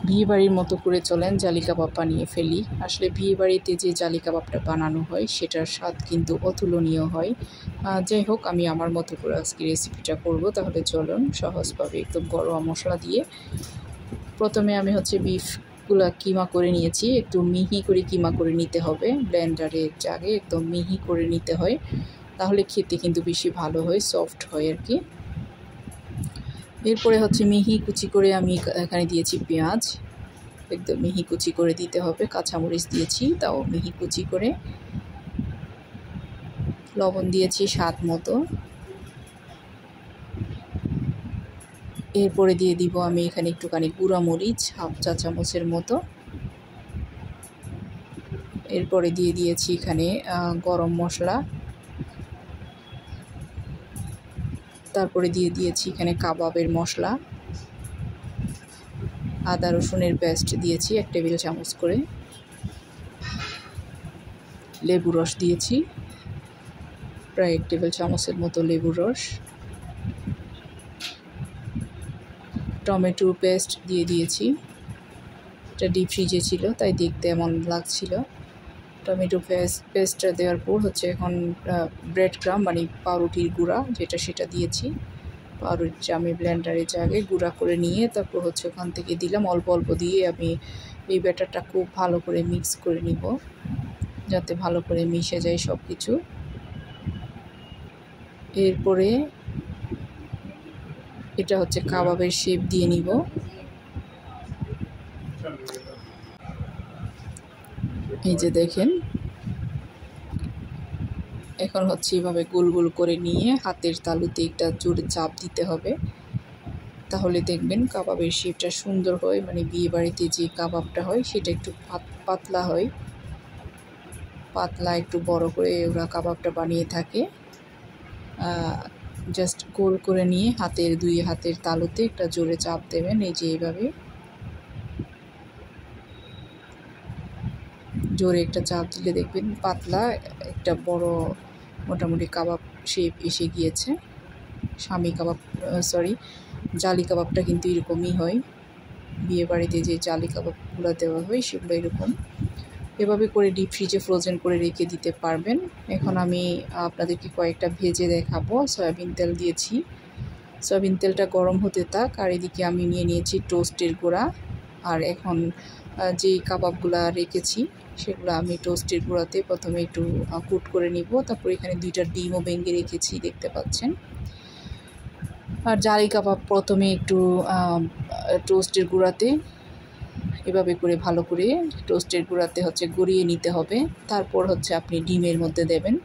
বিয়েবাড়ির মতো করে চলেন জালি কাবাব বানিয়ে ফেলি। আসলে বিয়েবাড়িতে যে জালি কাবাবটা বানানো হয় সেটার স্বাদ কিন্তু অতুলনীয় হয়। যাই হোক, আমি আমার মতো করে আজকে রেসিপিটা করব। তাহলে চলুন সহজভাবে একদম ঘরোয়া মশলা দিয়ে প্রথমে আমি বিফগুলা কিমা করে নিয়েছি। একটু মিহি করে কিমা করে নিতে হবে, ব্লেন্ডারের জাগে একদম মিহি করে নিতে হয়, তাহলে খেতে কিন্তু বেশি ভালো হয়, সফট হয় আর কি। এরপরে মিহি কুচি করে আমি এখানে দিয়েছি পেঁয়াজ, একদম মিহি কুচি করে দিতে হবে। কাঁচামরিচ দিয়েছি, তাও মিহি কুচি করে। লবণ দিয়েছি স্বাদ মতো। এরপরে দিয়ে দিব আমি এখানে একটুখানি গুঁড়া মরিচ, হাফ চা চামচের মতো। এরপরে দিয়ে দিয়েছি এখানে গরম মশলা। তারপরে দিয়ে দিয়েছি এখানে কাবাবের মশলা, আদা রসুনের পেস্ট দিয়েছি 1 টেবিল চামচ করে। লেবু রস দিয়েছি প্রায় 1 টেবিল চামচের মতো লেবুর রস। টমেটো পেস্ট দিয়ে দিয়েছি, এটা ডিপ ফ্রিজে ছিল তাই দেখতে এমন লাগছিল। টমেটো পেস্টটা দেওয়ার পর এখন ব্রেড ক্রাম্ব মানে পাউরুটির গুঁড়া যেটা সেটা দিয়েছি। পাউরুটিটা আমি ব্লেন্ডারে জাগে গুঁড়া করে নিয়ে তারপর ওখান থেকে দিলাম। অল্প অল্প দিয়ে আমি এই ব্যাটারটা খুব ভালো করে মিক্স করে নিব, যাতে ভালো করে মিশে যায় সব কিছু। এরপরে এটা কাবাবের শেপ দিয়ে নিব। এই যে দেখেন, এখন এভাবে গোল গোল করে নিয়ে হাতের তালুতে একটা জোরে চাপ দিতে হবে, তাহলে দেখবেন কাবাবের শেপটা সুন্দর হয়। মানে বিয়ে বাড়িতে যে কাবাবটা হয় সেটা একটু পাতলা হয়, পাতলা একটু বড় করে ওরা কাবাবটা বানিয়ে থাকে। জাস্ট গোল করে নিয়ে দুই হাতের তালুতে একটা জোরে চাপ দেবেন। এই যে এইভাবে জোরে একটা চাপ দিলে দেখবেন পাতলা একটা বড় মোটামুটি কাবাব শেপ এসে গিয়েছে। জালি কাবাবটা কিন্তু এরকমই হয়, বিয়ে বাড়িতে যে জালি কাবাবগুলো দেওয়া হয় সেগুলো এরকম। এভাবে করে ডিপ ফ্রিজে ফ্রোজেন করে রেখে দিতে পারবেন। এখন আমি আপনাদেরকে কয়েকটা ভেজে দেখাবো। সয়াবিন তেল দিয়েছি, সয়াবিন তেলটা গরম হতে থাক। আর এদিকে আমি নিয়েছি টোস্টের গুঁড়া। আর এখন যে কাবাবগুলা রেখেছি সেগুলো আমি টোস্টের গুঁড়াতে প্রথমে একটু কুট করে নিব। তারপর এখানে 2টা ডিমও ভেঙে রেখেছি, দেখতে পাচ্ছেন। আর জালি কাবাব প্রথমে একটু টোস্টের গুঁড়াতে এভাবে করে ভালো করে টোস্টের গুঁড়াতে গড়িয়ে নিতে হবে। তারপর আপনি ডিমের মধ্যে দেবেন।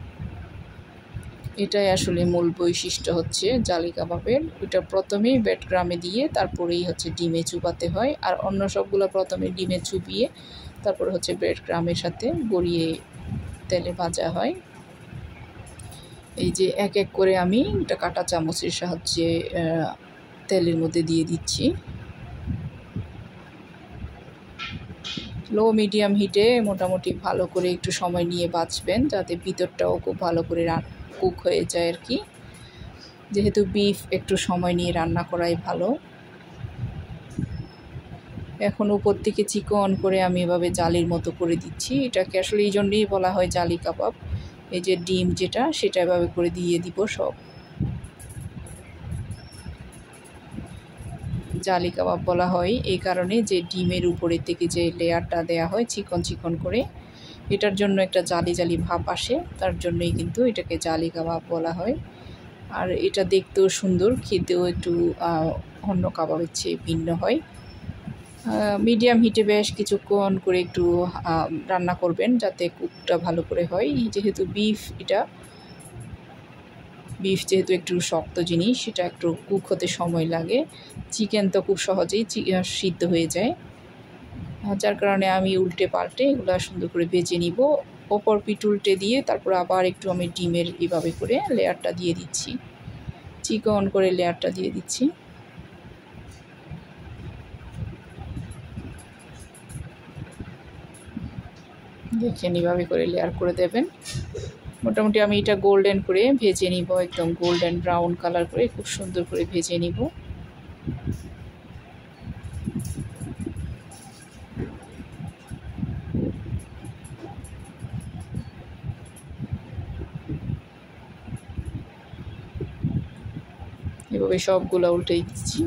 এটাই আসলে মূল বৈশিষ্ট্য জালি কাবাবের। এটা প্রথমেই ব্রেড ক্রাম্বে দিয়ে তারপরেই ডিমে চুবাতে হয়। আর অন্য সবগুলো প্রথমে ডিমে চুবিয়ে তারপর ব্রেড ক্রাম্বের সাথে গড়িয়ে তেলে ভাজা হয়। এই যে এক এক করে আমি এটা কাঁটা চামচের সাহায্যে তেলের মধ্যে দিয়ে দিচ্ছি। লো মিডিয়াম হিটে মোটামুটি ভালো করে একটু সময় নিয়ে ভাজবেন, যাতে ভিতরটাও খুব ভালো করে কুক হয়ে যায় আর কি। যেহেতু বিফ একটু সময় নিয়ে রান্না করাই ভালো। এখন উপর থেকে চিকন করে আমি এভাবে জালির মতো করে দিচ্ছি। এটাকে আসলে এই জন্যই বলা হয় জালি কাবাব। এই যে ডিম সেটা এভাবে করে দিয়ে দিব সব। জালি কাবাব বলা হয় এই কারণে যে ডিমের উপরে থেকে যে লেয়ারটা দেয়া হয় চিকন চিকন করে, এটার জন্য একটা জালি জালি ভাব আসে, তার জন্যই কিন্তু এটাকে জালি কাবাব বলা হয়। আর এটা দেখতেও সুন্দর, খেতেও একটু অন্য কাবাবের চেয়ে ভিন্ন হয়। মিডিয়াম হিটে বেশ কিছুক্ষণ করে একটু রান্না করবেন, যাতে কুকটা ভালো করে হয়। যেহেতু বিফ যেহেতু একটু শক্ত জিনিস, সেটা একটু কুক হতে সময় লাগে। চিকেন তো খুব সহজেই সিদ্ধ হয়ে যায়, যার কারণে আমি উল্টে পাল্টে এগুলো সুন্দর করে ভেজে নিব। ওপর পিঠ উল্টে দিয়ে তারপর আবার একটু আমি ডিমের এভাবে করে লেয়ারটা দিয়ে দিচ্ছি, চিকন করে লেয়ারটা দিয়ে দিচ্ছি। দেখেন এভাবে করে লেয়ার করে দেবেন। মোটামুটি আমি এটা গোল্ডেন করে ভেজে নিব, একদম গোল্ডেন ব্রাউন কালার করে খুব সুন্দর করে ভেজে নিব। এভাবে সবগুলো উল্টেই দিচ্ছি।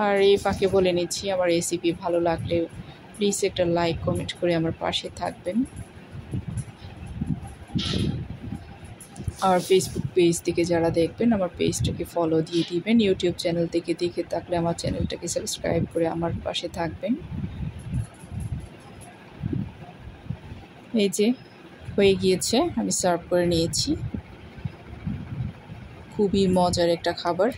আর এই ফাঁকে বলে নিচ্ছি, আমার রেসিপি ভালো লাগলে প্লিজ একটা লাইক কমেন্ট করে আমার পাশে থাকবেন। আর ফেসবুক পেজ থেকে যারা দেখবেন আমার পেজটাকে ফলো দিয়ে দিবেন। ইউটিউব চ্যানেল থেকে দেখে থাকলে আমার চ্যানেলটাকে সাবস্ক্রাইব করে আমার পাশে থাকবেন। এই যে হয়ে গিয়েছে, আমি সার্ভ করে নিয়েছি। খুবই মজার একটা খাবার।